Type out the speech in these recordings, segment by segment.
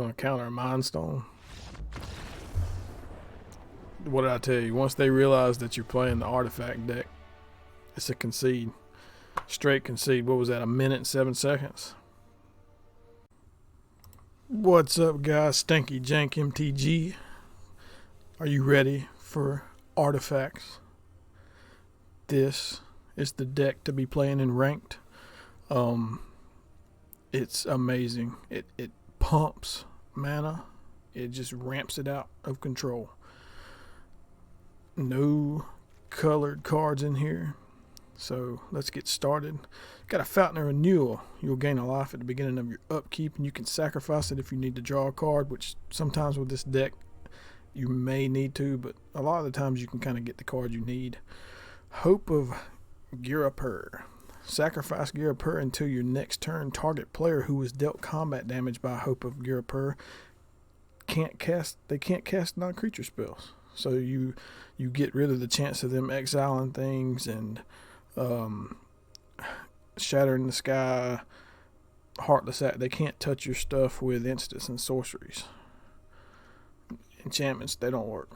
going to counter a Mind Stone? What did I tell you? Once they realize that you're playing the artifact deck, it's a concede. Straight concede. What was that, 1 minute and 7 seconds? What's up, guys? Stanky Jank MTG. Are you ready for artifacts? This is the deck to be playing in ranked. It's amazing. It pumps mana. It just ramps it out of control. No colored cards in here. So let's get started. Got a Fountain of Renewal. You'll gain a life at the beginning of your upkeep, and you can sacrifice it if you need to draw a card, which sometimes with this deck you may need to, but a lot of the times you can kind of get the card you need. Hope of Ghirapur. Sacrifice Ghirapur until your next turn. Target player who was dealt combat damage by Hope of Ghirapur can't cast non-creature spells. So you get rid of the chance of them exiling things and shattering the sky, heartless act. They can't touch your stuff with instants and sorceries. Enchantments, they don't work.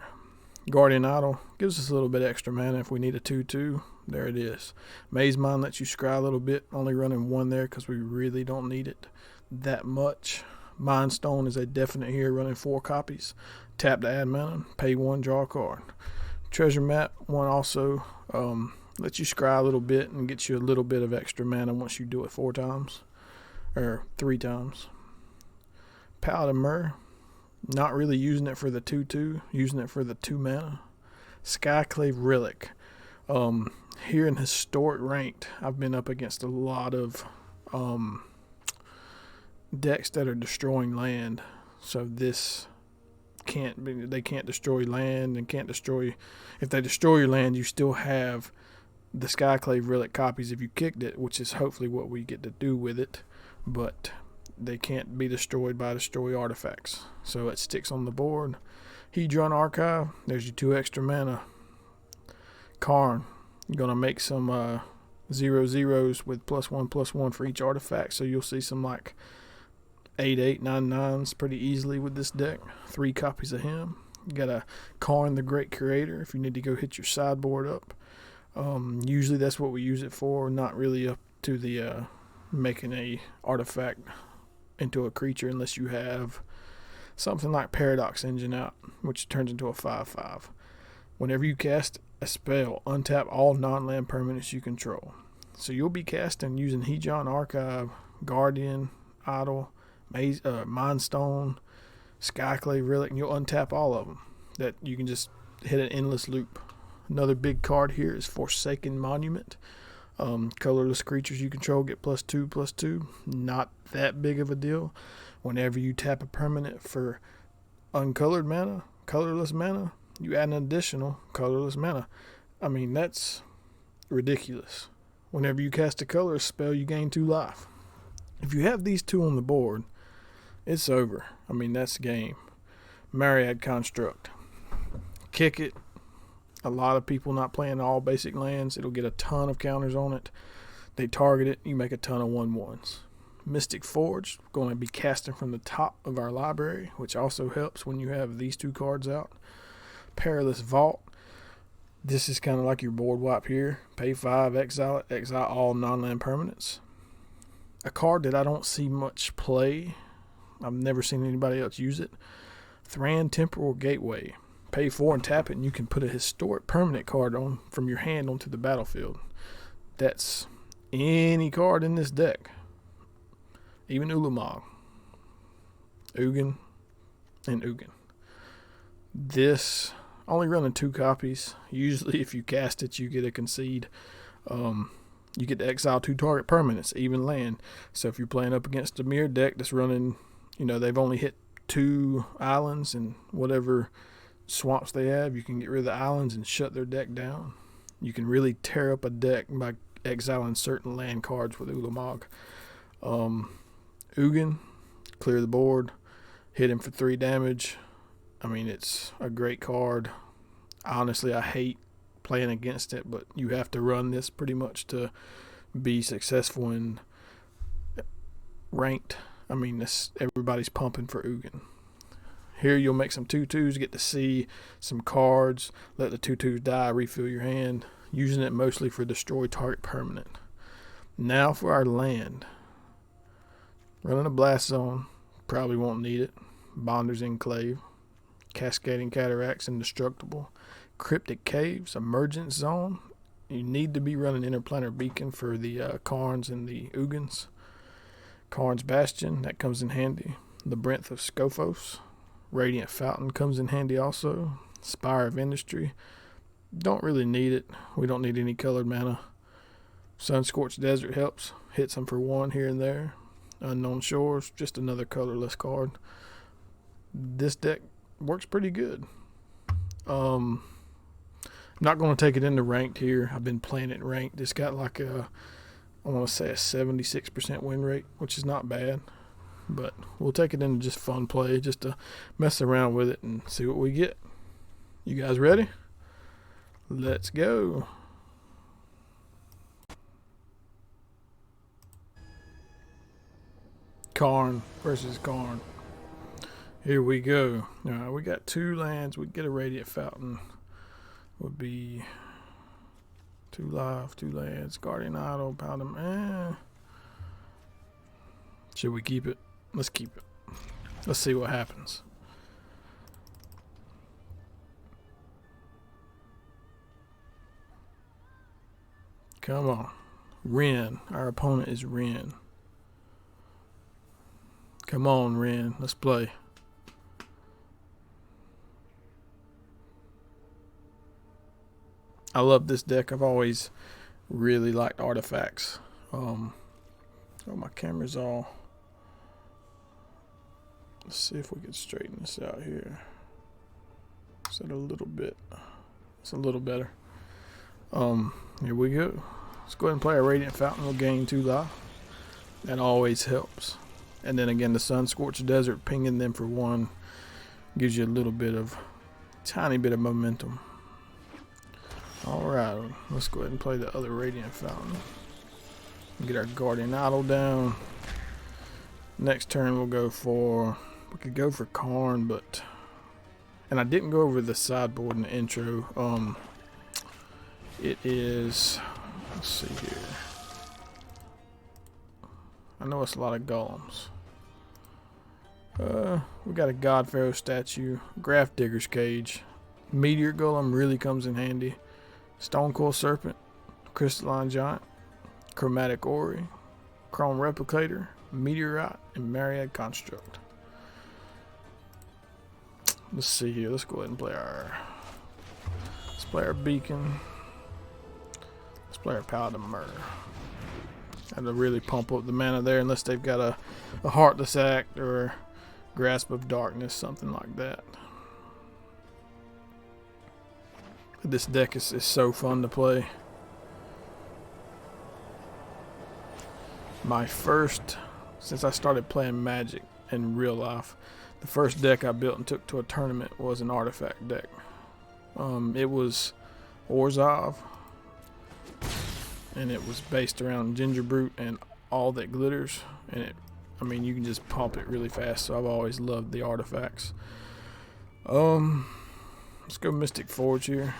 Guardian Idol gives us a little bit extra mana if we need a 2/2. There it is. Mazemind lets you scry a little bit, only running 1 there because we really don't need it that much. Mind Stone is a definite here, running 4 copies. Tap to add mana, pay 1, draw a card. Treasure Map 1 also lets you scry a little bit and gets you a little bit of extra mana once you do it 4 times or 3 times. Paladin Myr, not really using it for the 2/2, using it for the 2 mana. Skyclave Relic. Here in Historic Ranked, I've been up against a lot of decks that are destroying land. So this they can't destroy land and can't destroy. If they destroy your land, you still have the Skyclave Relic copies if you kicked it, which is hopefully what we get to do with it. But they can't be destroyed by destroy artifacts. So it sticks on the board. Hedron Archive, there's your 2 extra mana. Karn, you're going to make some 0/0s with +1/+1 for each artifact. So you'll see some like 8/8, 9/9s pretty easily with this deck. 3 copies of him. You got a Karn the Great Creator if you need to go hit your sideboard up. Usually that's what we use it for, not really up to the making a artifact into a creature unless you have something like Paradox Engine out, which turns into a 5/5. Whenever you cast a spell, untap all non-land permanents you control. So you'll be casting using Hedron Archive, Guardian, Idol, Mind Stone, Skyclave Relic, and you'll untap all of them. That you can just hit an endless loop. Another big card here is Forsaken Monument. Colorless creatures you control get +2/+2. Not that big of a deal. Whenever you tap a permanent for uncolored mana, colorless mana, you add an additional colorless mana. I mean, that's ridiculous. Whenever you cast a colorless spell, you gain 2 life. If you have these 2 on the board, it's over. I mean, that's the game. Myriad Construct. Kick it. A lot of people not playing all basic lands. It'll get a ton of counters on it. They target it. You make a ton of 1/1s. Mystic Forge. Going to be casting from the top of our library, which also helps when you have these 2 cards out. Perilous Vault. This is kind of like your board wipe here. Pay 5, exile it. Exile all non-land permanents. A card that I don't see much play. I've never seen anybody else use it. Thran Temporal Gateway. Pay 4 and tap it, and you can put a historic permanent card on from your hand onto the battlefield. That's any card in this deck. Even Ulamog. Ugin and Ugin. This only running 2 copies. Usually if you cast it, you get a concede. You get to exile 2 target permanents, even land. So if you're playing up against a mirror deck that's running, they've only hit 2 islands and whatever swamps they have, you can get rid of the islands and shut their deck down. You can really tear up a deck by exiling certain land cards with Ulamog. Ugin, clear the board, hit him for 3 damage. I mean, it's a great card. Honestly, I hate playing against it, but you have to run this pretty much to be successful in ranked. I mean, everybody's pumping for Ugin. Here you'll make some 2/2s, get to see some cards, let the 2/2s die, refill your hand, using it mostly for destroy target permanent. Now for our land. Running a Blast Zone, probably won't need it. Bonders Enclave, Cascading Cataracts, Indestructible, Cryptic Caves, Emergence Zone. You need to be running Interplanar Beacon for the Karns and the Ugins. Karn's Bastion, that comes in handy. Labyrinth of Scophos. Radiant Fountain comes in handy also. Spire of Industry. Don't really need it. We don't need any colored mana. Sunscorched Desert helps. Hits them for 1 here and there. Unknown Shores, just another colorless card. This deck works pretty good. I'm not going to take it into ranked here. I've been playing it ranked. It's got like I want to say a 76% win rate, which is not bad. But we'll take it into just fun play, just to mess around with it and see what we get. You guys ready? Let's go. Karn versus Karn. Here we go. Alright, we got 2 lands. We get a Radiant Fountain. Would be 2 life, 2 lands. Guardian Idol, pound them. Should we keep it? Let's keep it. Let's see what happens. Come on. Ren. Our opponent is Ren. Come on, Ren. Let's play. I love this deck. I've always really liked artifacts. Oh, my camera's all... Let's see if we can straighten this out here. Set a little bit. It's a little better. Here we go. Let's go ahead and play our Radiant Fountain. We'll gain 2 life. That always helps. And then again, the Sunscorched Desert, pinging them for 1 gives you a little bit of, tiny bit of momentum. Alright, let's go ahead and play the other Radiant Fountain. Get our Guardian Idol down. Next turn we'll go for, we could go for Karn, but, and I didn't go over the sideboard in the intro. It is, let's see here. I know it's a lot of golems. We got a God Pharaoh statue, Graph Digger's Cage, Meteor Golem really comes in handy, Stonecoil Serpent, Crystalline Giant, Chromatic Ori, Chrome Replicator, Meteorite, and Myriad Construct. Let's see here. Let's go ahead and play our Beacon. Let's play our Paladin Murder. And to really pump up the mana there, unless they've got a Heartless Act or Grasp of Darkness, something like that. This deck is so fun to play. My first, since I started playing Magic in real life, the first deck I built and took to a tournament was an artifact deck. It was Urza, and it was based around Ginger Brute and all that glitters, and I mean, you can just pump it really fast, so I've always loved the artifacts. Let's go Mystic Forge here.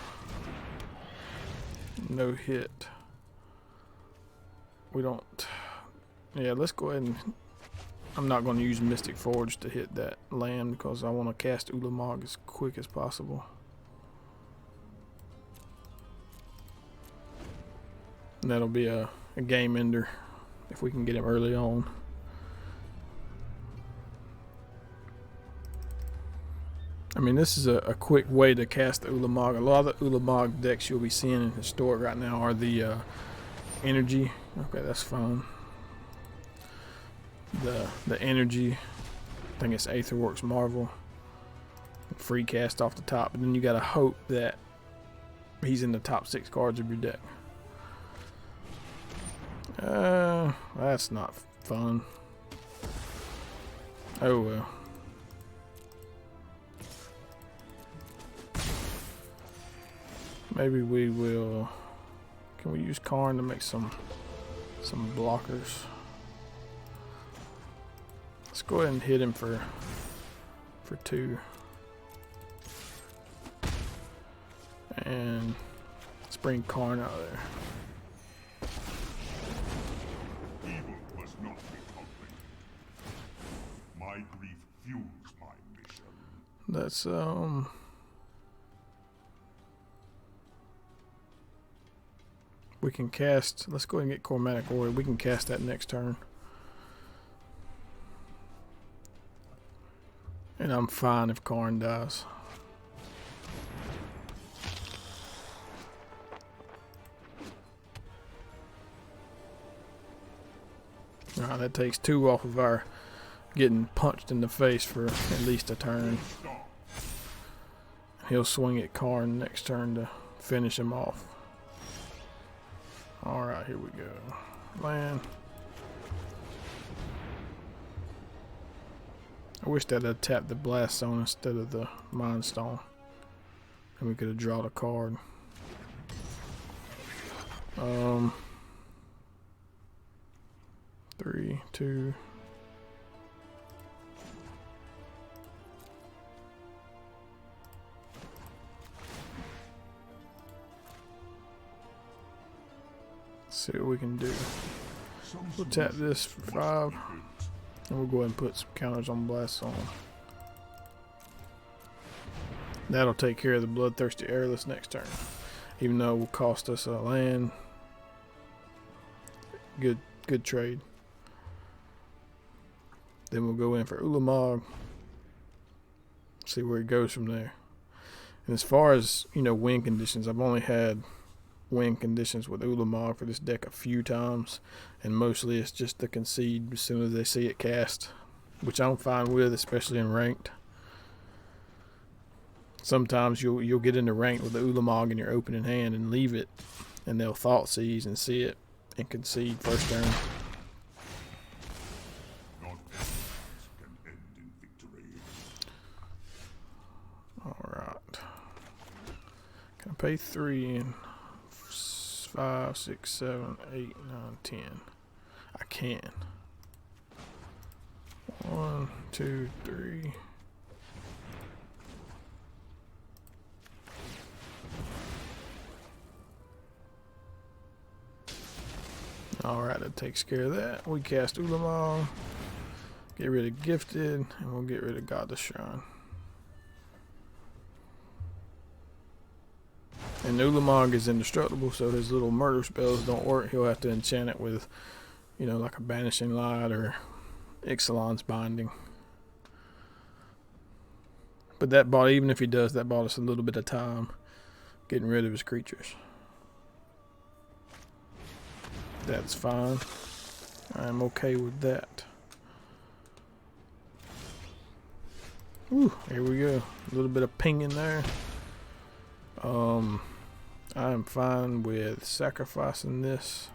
No hit. We don't... Yeah, let's go ahead and... I'm not going to use Mystic Forge to hit that land because I want to cast Ulamog as quick as possible. And that'll be a game ender if we can get him early on. I mean, this is a quick way to cast the Ulamog. A lot of the Ulamog decks you'll be seeing in Historic right now are the energy. Okay, that's fine. The energy, I think it's Aetherworks Marvel. Free cast off the top, but then you gotta hope that he's in the top 6 cards of your deck. That's not fun. Oh well. Maybe we will. Can we use Karn to make some blockers? Let's go ahead and hit him for 2. And let's bring Karn out of there. Evil must not be tolerated. My grief fuels my mission. That's we can cast. Let's go ahead and get Chromatic Ore. We can cast that next turn. And I'm fine if Karn dies. Alright, that takes 2 off of our getting punched in the face for at least a turn. He'll swing at Karn next turn to finish him off. Alright, here we go. Land. I wish that I'd tapped the Blast Zone instead of the Mind Stone. And we could have drawn a card. 3, 2. Let's see what we can do. We'll tap this for 5. And we'll go ahead and put some counters on Blast Zone. That'll take care of the Bloodthirsty Airless next turn. Even though it will cost us a land. Good trade. Then we'll go in for Ulamog. See where it goes from there. And as far as, win conditions, I've only had win conditions with Ulamog for this deck a few times. And mostly it's just to concede as soon as they see it cast. Which I'm fine with, especially in ranked. Sometimes you'll get into ranked with the Ulamog in your opening hand and leave it. And they'll thought seize and see it and concede first turn. Alright. Can I pay 3 and 5, 6, 7, 8, 9, 10? I can. 1, 2, 3. Alright, that takes care of that. We cast Ulamog. Get rid of Gifted, and we'll get rid of Godless Shrine. And Ulamog is indestructible, so his little murder spells don't work. He'll have to enchant it with, like a Banishing Light or Ixalan's Binding. But that bought, even if he does, that bought us a little bit of time getting rid of his creatures. That's fine. I'm okay with that. Ooh, here we go. A little bit of ping in there. I'm fine with sacrificing this.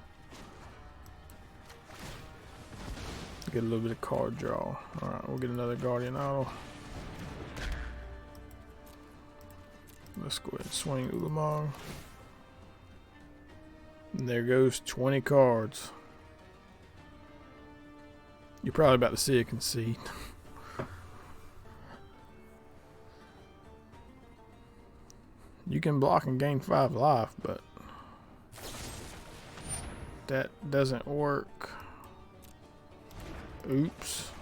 Get a little bit of card draw. Alright, we'll get another Guardian Idol. Let's go ahead and swing Ulamog. And there goes 20 cards. You're probably about to see a concede. You can block and gain 5 life, but that doesn't work. Oops.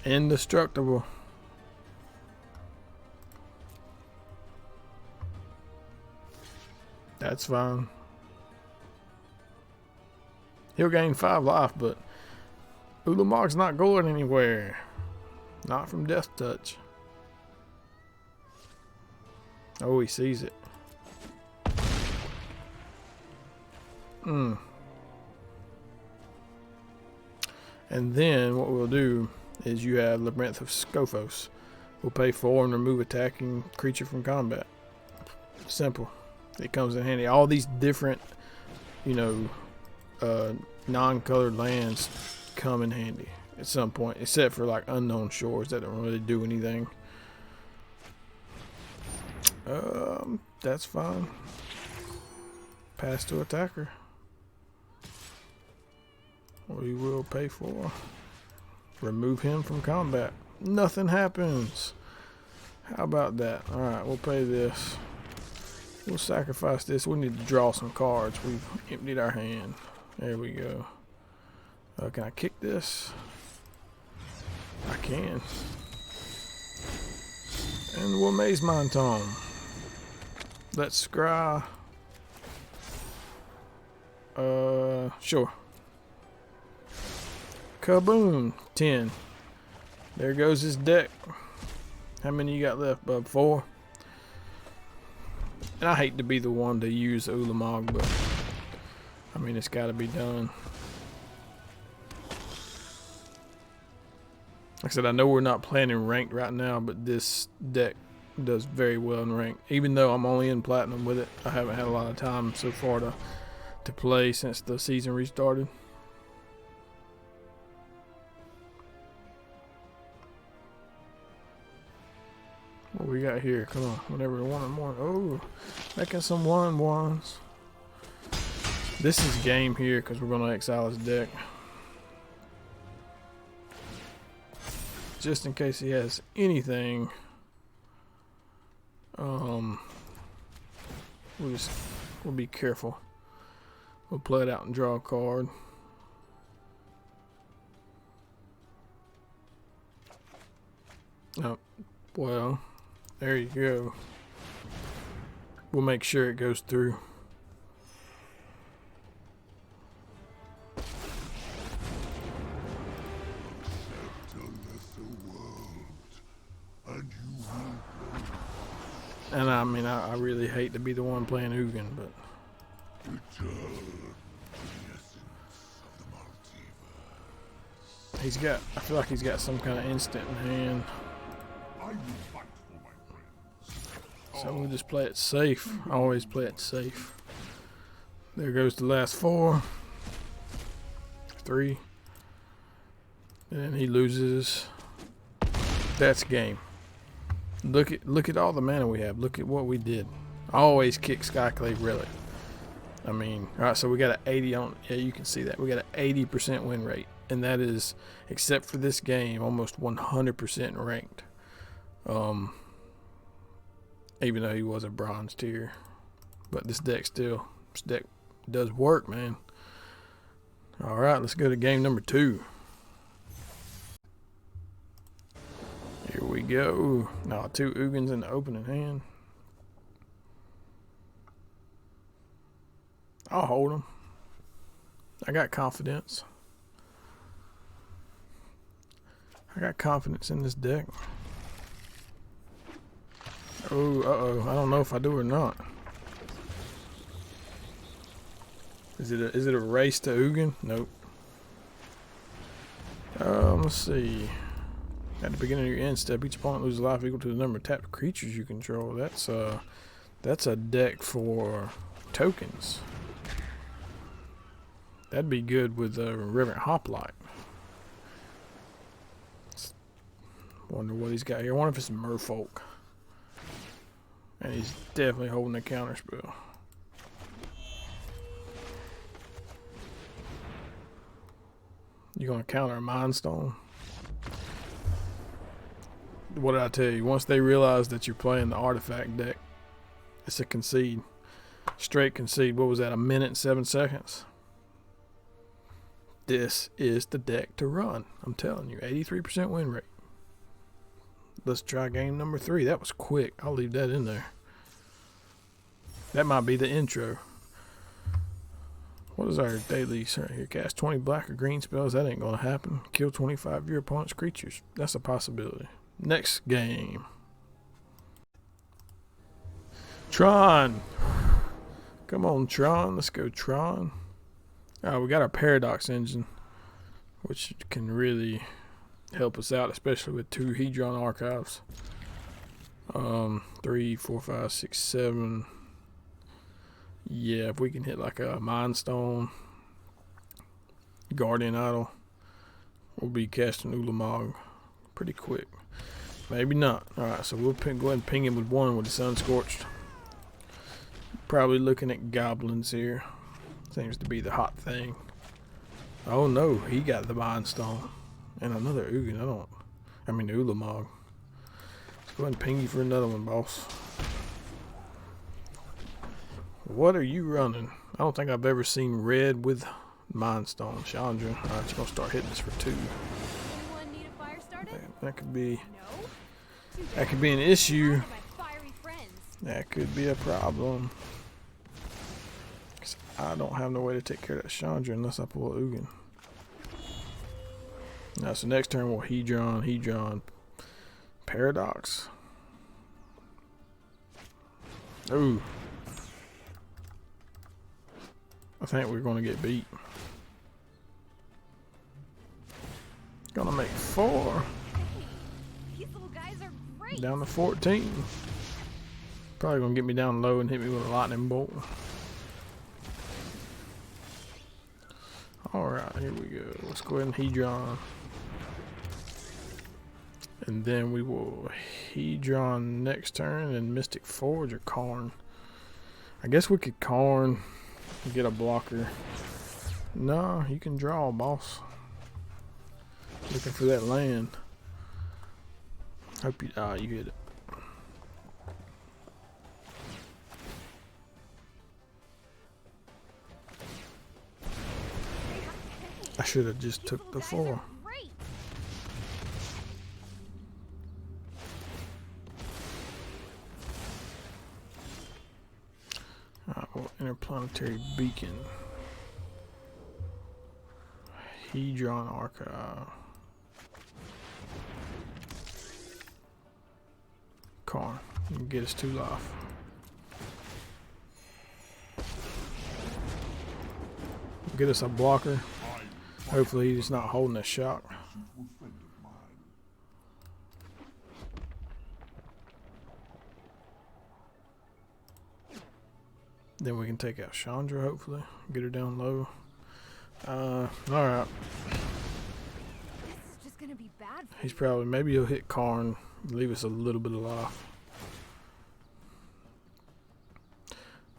Indestructible. That's fine. He'll gain 5 life, but Ulamog's not going anywhere. Not from Death Touch. Oh, he sees it. And then what we'll do is you have Labyrinth of Scophos. We'll pay 4 and remove attacking creature from combat. Simple. It comes in handy. All these different, non-colored lands come in handy at some point, except for like Unknown Shores that don't really do anything. That's fine. Pass to attacker. We will pay 4. Remove him from combat. Nothing happens. How about that? Alright, we'll play this. We'll sacrifice this. We need to draw some cards. We've emptied our hand. There we go. Can I kick this? I can. And we'll Mazemind Tome. Let's scry. Sure. Kaboom! 10. There goes his deck. How many you got left, bub? 4? And I hate to be the one to use Ulamog, but I mean, it's got to be done. Like I said, I know we're not playing in ranked right now, but this deck does very well in ranked. Even though I'm only in platinum with it, I haven't had a lot of time so far to play since the season restarted. What we got here? Come on, whatever, one or more. Oh, making some 1/1s. This is game here because we're going to exile his deck. Just in case he has anything. We'll be careful. We'll play it out and draw a card. Oh, well, there you go. We'll make sure it goes through. And I mean, I really hate to be the one playing Ugin, but he's got, I feel like he's got some kind of instant in hand. So we'll just play it safe. I always play it safe. There goes the last 4. 3. And he loses. That's game. Look at all the mana we have. Look at what we did. I always kick Skyclave Relic. I mean, alright, so we got an 80 on, yeah, you can see that. We got an 80% win rate. And that is, except for this game, almost 100% ranked. Even though he was a bronze tier. But this deck does work, man. Alright, let's go to game number 2. Here we go. Now 2 Ugins in the opening hand. I'll hold them. I got confidence. I got confidence in this deck. Oh, uh-oh. I don't know if I do or not. Is it a race to Ugin? Nope. Let's see. At the beginning of your end step, each opponent loses life equal to the number of tapped creatures you control. That's a deck for tokens. That'd be good with Reverent Hoplite. Wonder what he's got here. I wonder if it's Merfolk. And he's definitely holding the counter spell. You gonna counter a Mind Stone? What did I tell you? Once they realize that you're playing the artifact deck, it's a concede. Straight concede. What was that? 1 minute and 7 seconds? This is the deck to run. I'm telling you, 83% win rate. Let's try game number 3. That was quick. I'll leave that in there. That might be the intro. What is our dailies right here? Cast 20 black or green spells. That ain't gonna happen. Kill 25 of your opponent's creatures. That's a possibility. Next game. Thran. Come on, Thran. Let's go, Thran. We got our Paradox engine, which can really help us out, especially with 2 Hedron Archives. 3, 4, 5, 6, 7. Yeah, if we can hit like a Mind Stone, Guardian Idol, we'll be casting Ulamog pretty quick. Maybe not. Alright, so we'll go ahead and ping him with 1 with the Sunscorched. Probably looking at goblins here. Seems to be the hot thing. Oh no, he got the Mind Stone. And another Ugin. Ulamog. Let's go ahead and ping you for another one, boss. What are you running? I don't think I've ever seen red with Mind Stone. Chandra. Alright, she's gonna start hitting this for 2. That could be an issue. That could be a problem. 'Cause I don't have no way to take care of that Chandra unless I pull a Ugin. Now, so next turn we'll Hedron, Paradox. Ooh. I think we're going to get beat. Gonna make 4. These little guys are great. Down to 14. Probably gonna get me down low and hit me with a lightning bolt. Alright, here we go. Let's go ahead and Hedron. And then we will Hedron next turn and Mystic Forge or Karn. I guess we could Karn and get a blocker. No, you can draw, boss. Looking for that land. Hope you you hit it. I should have just took the 4. Well, Interplanar Beacon. Hedron Archive. Karn. You can get us 2 life. Get us a blocker. Hopefully he's not holding a shock. Then we can take out Chandra, hopefully. Get her down low. Alright. This is just gonna be bad for He's probably, maybe he'll hit Karn, leave us a little bit of life.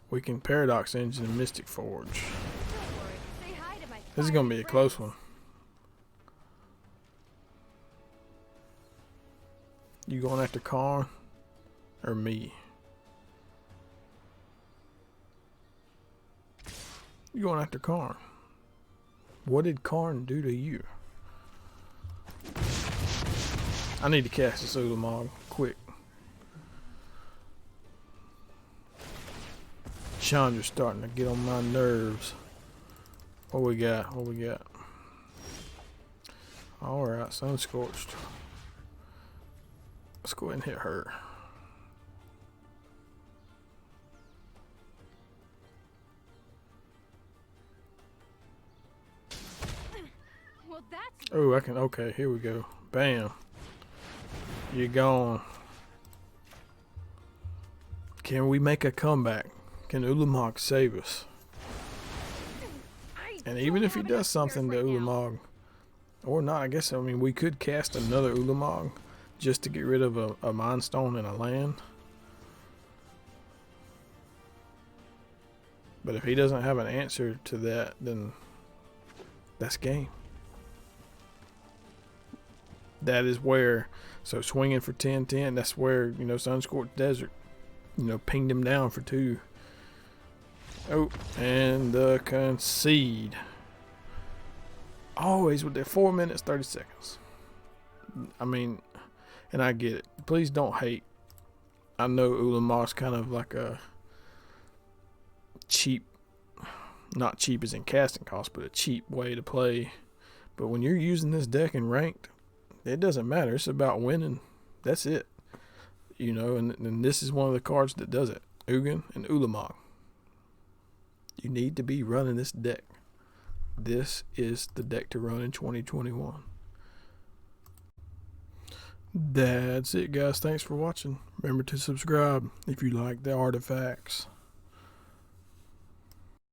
We can Paradox Engine and Mystic Forge. Don't worry. Say hi to my This is gonna be a close one. You going after Karn or me? You going after Karn? What did Karn do to you? I need to cast this Ulamog quick. Chandra's starting to get on my nerves. What we got? What we got? Alright, Sunscorched. Let's go ahead and hit her. Well, that's Oh, I can. Okay, here we go. Bam. You're gone. Can we make a comeback? Can Ulamog save us? And even if he does something to Ulamog, or not, I guess, I mean, we could cast another Ulamog just to get rid of a Mind Stone and a land. But if he doesn't have an answer to that, then that's game. That is where, so swinging for 10-10, that's where, you know, Sunscorched Desert, you know, pinged him down for 2. Oh, and the concede. Always with their 4 minutes, 30 seconds. I mean, and I get it. Please don't hate. I know Ulamog's kind of like a cheap, not cheap as in casting cost, but a cheap way to play. But when you're using this deck in ranked, it doesn't matter. It's about winning. That's it. You know, and this is one of the cards that does it. Ugin and Ulamog. You need to be running this deck. This is the deck to run in 2021. That's it, guys. Thanks for watching. Remember to subscribe if you like the artifacts.